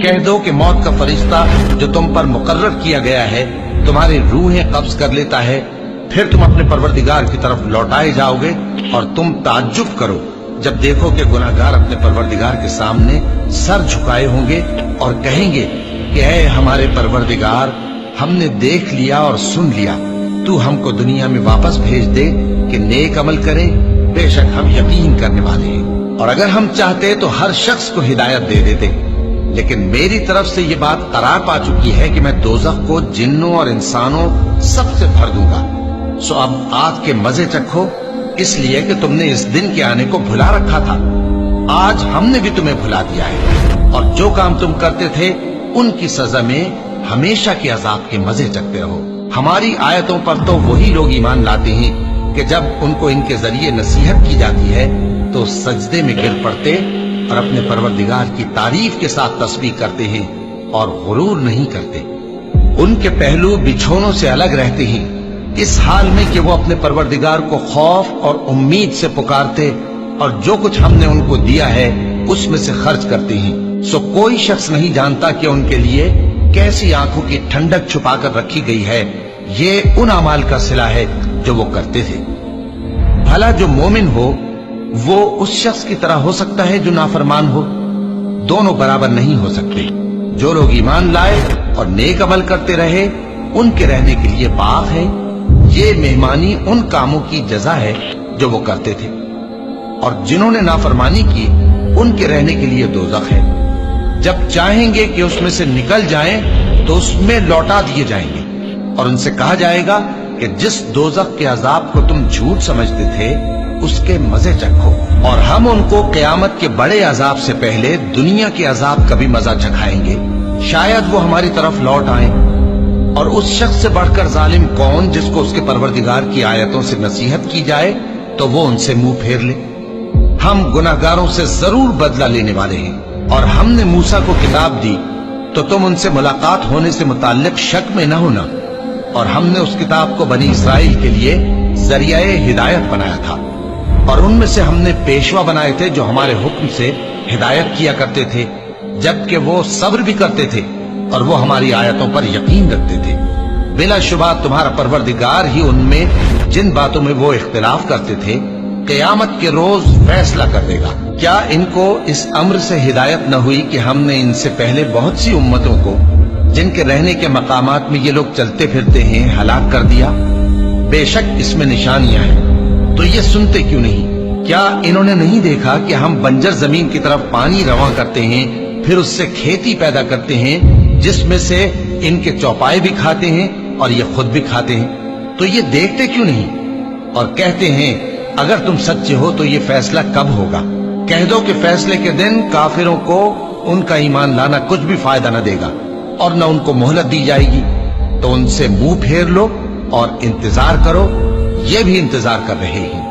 کہہ دو کہ موت کا فرشتہ جو تم پر مقرر کیا گیا ہے تمہاری روحیں قبض کر لیتا ہے، پھر تم اپنے پروردگار کی طرف لوٹائے جاؤ گے، اور تم تعجب کرو جب دیکھو کہ گناہگار اپنے پروردگار کے سامنے سر جھکائے ہوں گے اور کہیں گے کہ اے ہمارے پروردگار، ہم نے دیکھ لیا اور سن لیا، تو ہم کو دنیا میں واپس بھیج دے کہ نیک عمل کریں، بے شک ہم یقین کرنے والے ہیں۔ اور اگر ہم چاہتے تو ہر شخص کو ہدایت دے دیتے، لیکن میری طرف سے یہ بات قرار پا چکی ہے کہ میں دوزخ کو جنوں اور انسانوں سب سے بھر دوں گا۔ سو اب آگ کے مزے چکھو، اس لیے کہ تم نے اس دن کے آنے کو بھلا رکھا تھا، آج ہم نے بھی تمہیں بھلا دیا ہے، اور جو کام تم کرتے تھے ان کی سزا میں ہمیشہ کے عذاب کے مزے چکھتے رہو۔ ہماری آیتوں پر تو وہی لوگ ایمان لاتے ہیں کہ جب ان کو ان کے ذریعے نصیحت کی جاتی ہے تو سجدے میں گر پڑتے اور اپنے پروردگار کی تعریف کے ساتھ تسبیح کرتے ہیں اور غرور نہیں کرتے۔ ان کے پہلو بچھونوں سے الگ رہتے ہیں، اس حال میں کہ وہ اپنے پروردگار کو خوف اور امید سے پکارتے اور جو کچھ ہم نے ان کو دیا ہے اس میں سے خرچ کرتے ہیں۔ سو کوئی شخص نہیں جانتا کہ ان کے لیے کیسی آنکھوں کی ٹھنڈک چھپا کر رکھی گئی ہے، یہ ان اعمال کا صلہ ہے جو وہ کرتے تھے۔ بھلا جو مومن ہو وہ اس شخص کی طرح ہو سکتا ہے جو نافرمان ہو؟ دونوں برابر نہیں ہو سکتے۔ جو لوگ ایمان لائے اور نیک عمل کرتے رہے ان کے رہنے کے لیے باغ ہے، یہ مہمانی ان کاموں کی جزا ہے جو وہ کرتے تھے، اور جنہوں نے نافرمانی کی ان کے رہنے کے لیے دوزخ ہے، جب چاہیں گے کہ اس میں سے نکل جائیں تو اس میں لوٹا دیے جائیں گے، اور ان سے کہا جائے گا کہ جس دوزخ کے عذاب کو تم جھوٹ سمجھتے تھے اس کے مزے چکھو، اور ہم ان کو قیامت کے بڑے عذاب سے پہلے دنیا کے عذاب کا بھی مزہ چکھائیں گے، شاید وہ ہماری طرف لوٹ آئیں۔ اور اس شخص سے بڑھ کر ظالم کون جس کو اس کے پروردگار کی آیتوں سے نصیحت کی جائے تو وہ ان سے منہ پھیر لے۔ ہم گناہگاروں سے ضرور بدلہ لینے والے ہیں، اور ہم نے موسیٰ کو کتاب دی تو تم ان سے ملاقات ہونے سے متعلق شک میں نہ ہونا، اور ہم نے اس کتاب کو بنی اسرائیل کے لیے ذریعہ ہدایت بنایا تھا، اور ان میں سے ہم نے پیشوا بنائے تھے جو ہمارے حکم سے ہدایت کیا کرتے تھے، جبکہ وہ صبر بھی کرتے تھے اور وہ ہماری آیتوں پر یقین رکھتے تھے۔ بلا شبہ تمہارا پروردگار ہی ان میں جن باتوں میں وہ اختلاف کرتے تھے قیامت کے روز فیصلہ کر دے گا۔ کیا ان کو اس امر سے ہدایت نہ ہوئی کہ ہم نے ان سے پہلے بہت سی امتوں کو جن کے رہنے کے مقامات میں یہ لوگ چلتے پھرتے ہیں ہلاک کر دیا؟ بے شک اس میں نشانیاں ہیں، تو یہ سنتے کیوں نہیں؟ کیا انہوں نے نہیں دیکھا کہ ہم بنجر زمین کی طرف پانی رواں کرتے ہیں، پھر اس سے کھیتی پیدا کرتے ہیں جس میں سے ان کے چوپائے بھی کھاتے ہیں اور یہ خود بھی کھاتے ہیں؟ تو یہ دیکھتے کیوں نہیں اور کہتے ہیں اگر تم سچے ہو تو یہ فیصلہ کب ہوگا؟ کہہ دو کہ فیصلے کے دن کافروں کو ان کا ایمان لانا کچھ بھی فائدہ نہ دے گا اور نہ ان کو مہلت دی جائے گی، تو ان سے منہ پھیر لو اور انتظار کرو، یہ بھی انتظار کر رہے ہیں۔